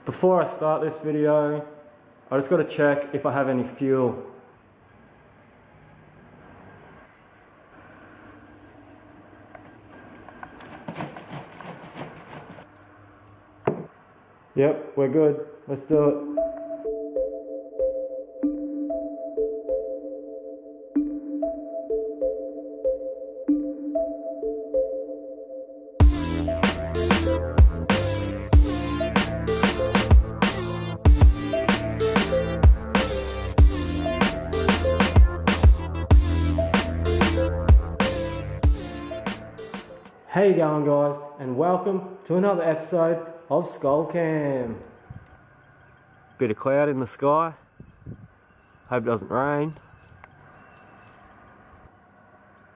Before I start this video, I just got to check if I have any fuel. Yep, we're good. Let's do it. How you going, guys, and welcome to another episode of skullcam. Bit of cloud in the sky. Hope it doesn't rain.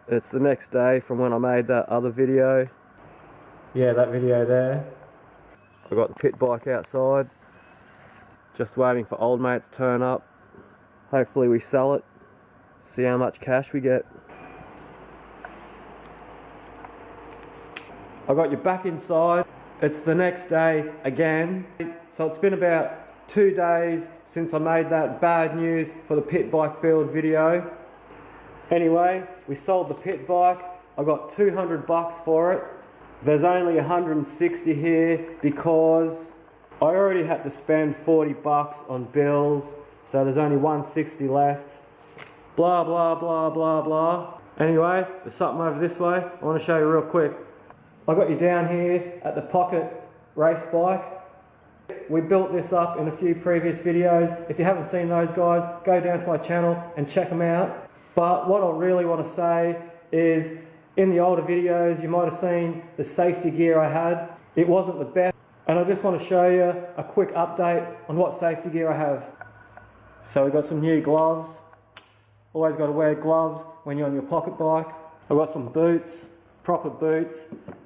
It's the next day from when I made that other video. Yeah, that video there. I got the pit bike outside. Just waiting for old mate to turn up. Hopefully we sell it. See how much cash we get. I got you back inside. It's the next day again. So it's been about 2 days since I made that bad news for the pit bike build video. Anyway, we sold the pit bike. I got 200 bucks for it. There's only 160 here because I already had to spend 40 bucks on bills. So there's only 160 left. Blah, blah, blah, blah, blah. Anyway, there's something over this way I want to show you real quick. I got you down here at the Pocket race bike. We built this up in a few previous videos. If you haven't seen those guys, go down to my channel and check them out. But what I really want to say is, in the older videos you might have seen the safety gear I had. It wasn't the best, and I just want to show you a quick update on what safety gear I have. So we got some new gloves. Always got to wear gloves when you're on your pocket bike. I've got some boots, proper boots.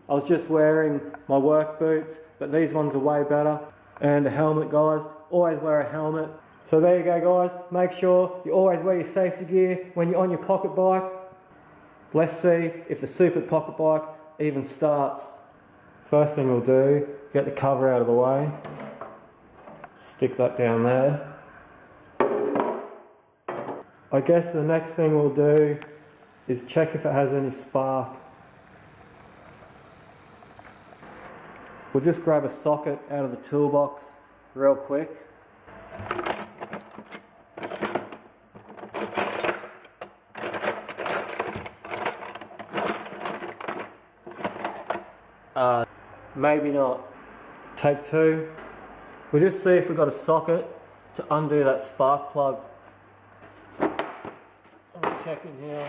I was just wearing my work boots, but these ones are way better. And a helmet, guys. Always wear a helmet. So there you go, guys. Make sure you always wear your safety gear when you're on your pocket bike. Let's see if the super pocket bike even starts. First thing we'll do, get the cover out of the way. Stick that down there. I guess the next thing we'll do is check if it has any spark. We'll just grab a socket out of the toolbox real quick. Maybe not. Take two. We'll just see if we've got a socket to undo that spark plug. I'll check in here.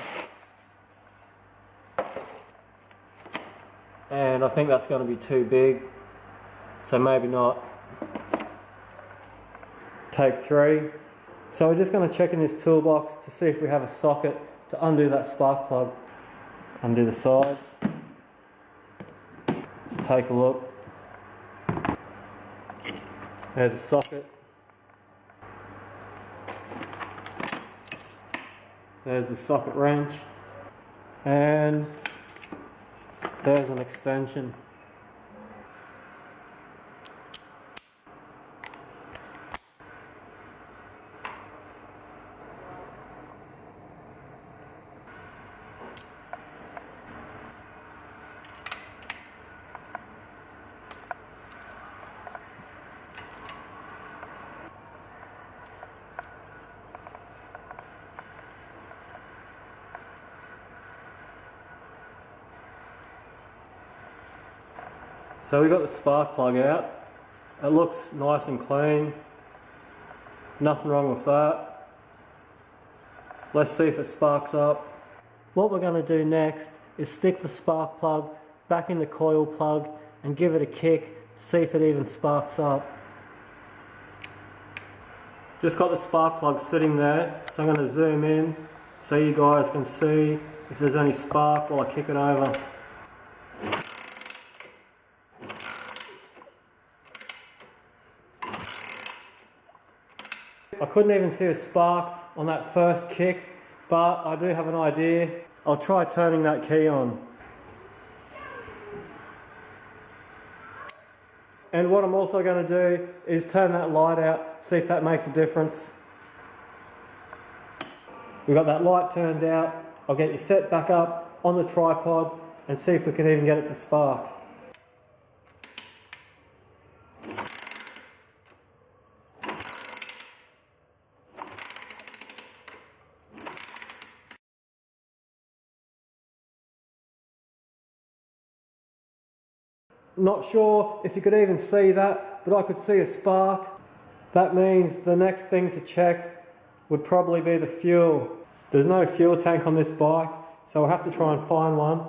And I think that's going to be too big, so maybe not. Take three. So we're just going to check in this toolbox to see if we have a socket to undo that spark plug. Undo the sides. Let's take a look. There's a socket. There's the socket wrench. And there's an extension. So we got the spark plug out. It looks nice and clean. Nothing wrong with that. Let's see if it sparks up. What we're going to do next is stick the spark plug back in the coil plug and give it a kick, see if it even sparks up. Just got the spark plug sitting there, so I'm going to zoom in so you guys can see if there's any spark while I kick it over. I couldn't even see a spark on that first kick, but I do have an idea. I'll try turning that key on. And what I'm also going to do is turn that light out, see if that makes a difference. We've got that light turned out. I'll get you set back up on the tripod and see if we can even get it to spark. Not sure if you could even see that, but I could see a spark. That means the next thing to check would probably be the fuel. There's no fuel tank on this bike, so we'll have to try and find one.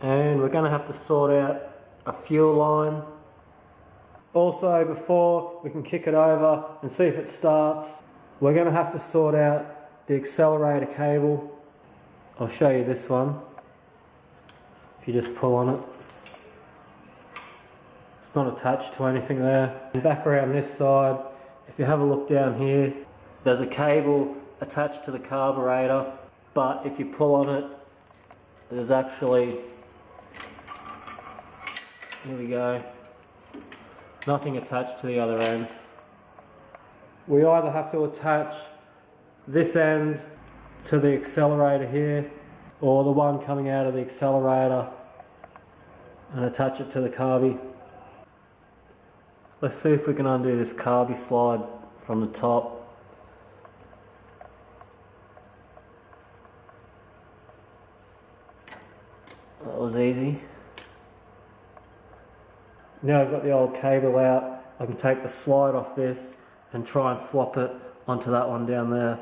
And we're going to have to sort out a fuel line. Also, before we can kick it over and see if it starts, we're going to have to sort out the accelerator cable. I'll show you this one. If you just pull on it. It's not attached to anything there. And back around this side, if you have a look down here, there's a cable attached to the carburetor, but if you pull on it, there's actually, here we go, nothing attached to the other end. We either have to attach this end to the accelerator here, or the one coming out of the accelerator and attach it to the carby. Let's see if we can undo this carby slide from the top. That was easy. Now I've got the old cable out, I can take the slide off this and try and swap it onto that one down there.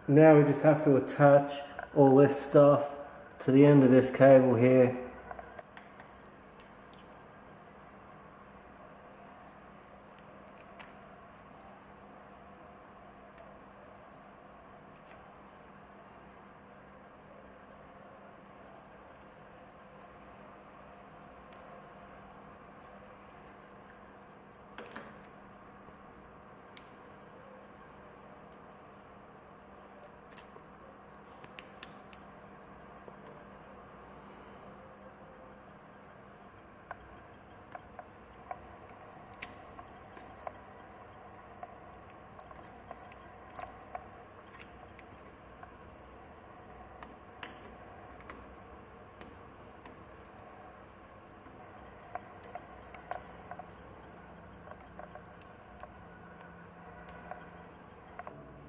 Now we just have to attach all this stuff to the end of this cable here.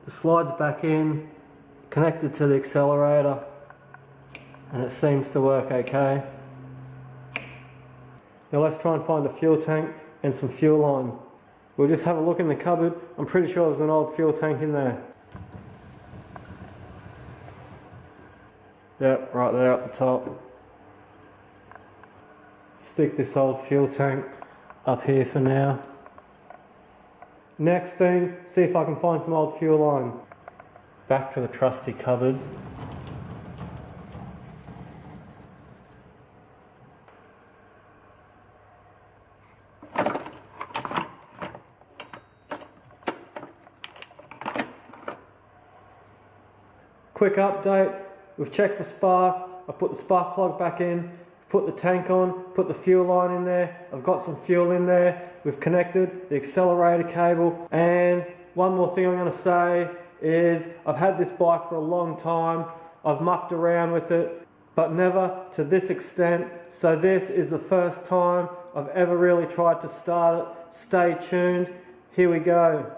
The slide's back in, connected to the accelerator, and it seems to work okay. Now let's try and find a fuel tank and some fuel line. We'll just have a look in the cupboard. I'm pretty sure there's an old fuel tank in there. Yep, right there at the top. Stick this old fuel tank up here for now. Next thing, see if I can find some old fuel line. Back to the trusty cupboard. Quick update, we've checked for spark, I've put the spark plug back in, put the tank on, put the fuel line in there, I've got some fuel in there, we've connected the accelerator cable, and one more thing I'm going to say is I've had this bike for a long time, I've mucked around with it, but never to this extent, so this is the first time I've ever really tried to start it. Stay tuned, here we go.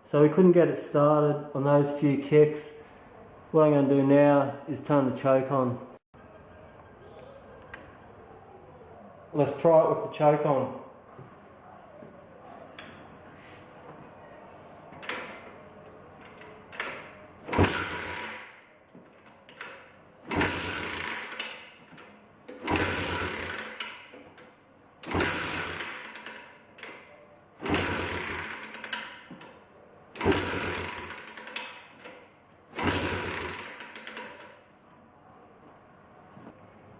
So we couldn't get it started on those few kicks. What I'm going to do now is turn the choke on. Let's try it with the choke on.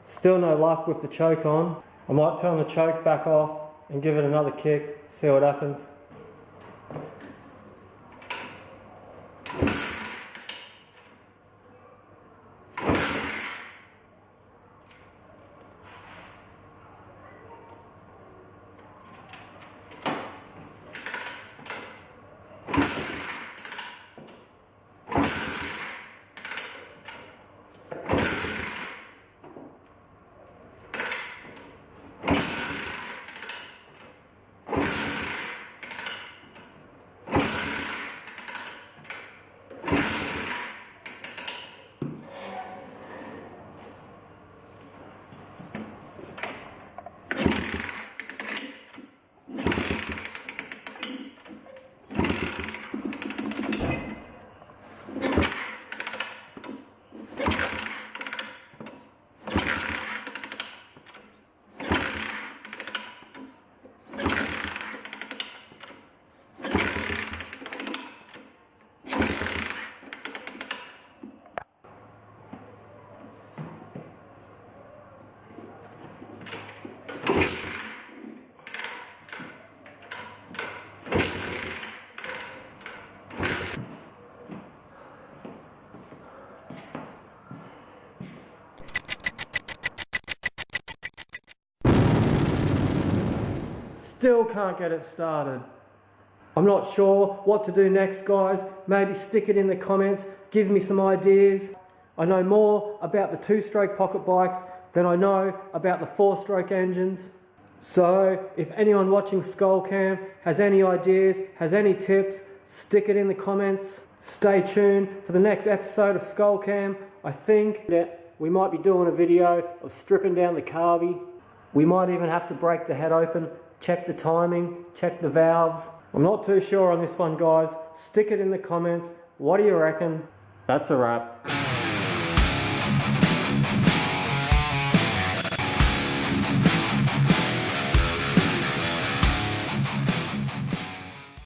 Still no luck with the choke on. I might turn the choke back off and give it another kick, see what happens. Still can't get it started. I'm not sure what to do next, guys. Maybe stick it in the comments, give me some ideas. I know more about the two-stroke pocket bikes than I know about the four-stroke engines. So if anyone watching skullcam has any ideas, has any tips, stick it in the comments. Stay tuned for the next episode of skullcam. I think that we might be doing a video of stripping down the carby. We might even have to break the head open, check the timing, check the valves. I'm not too sure on this one, guys. Stick it in the comments. What do you reckon? That's a wrap.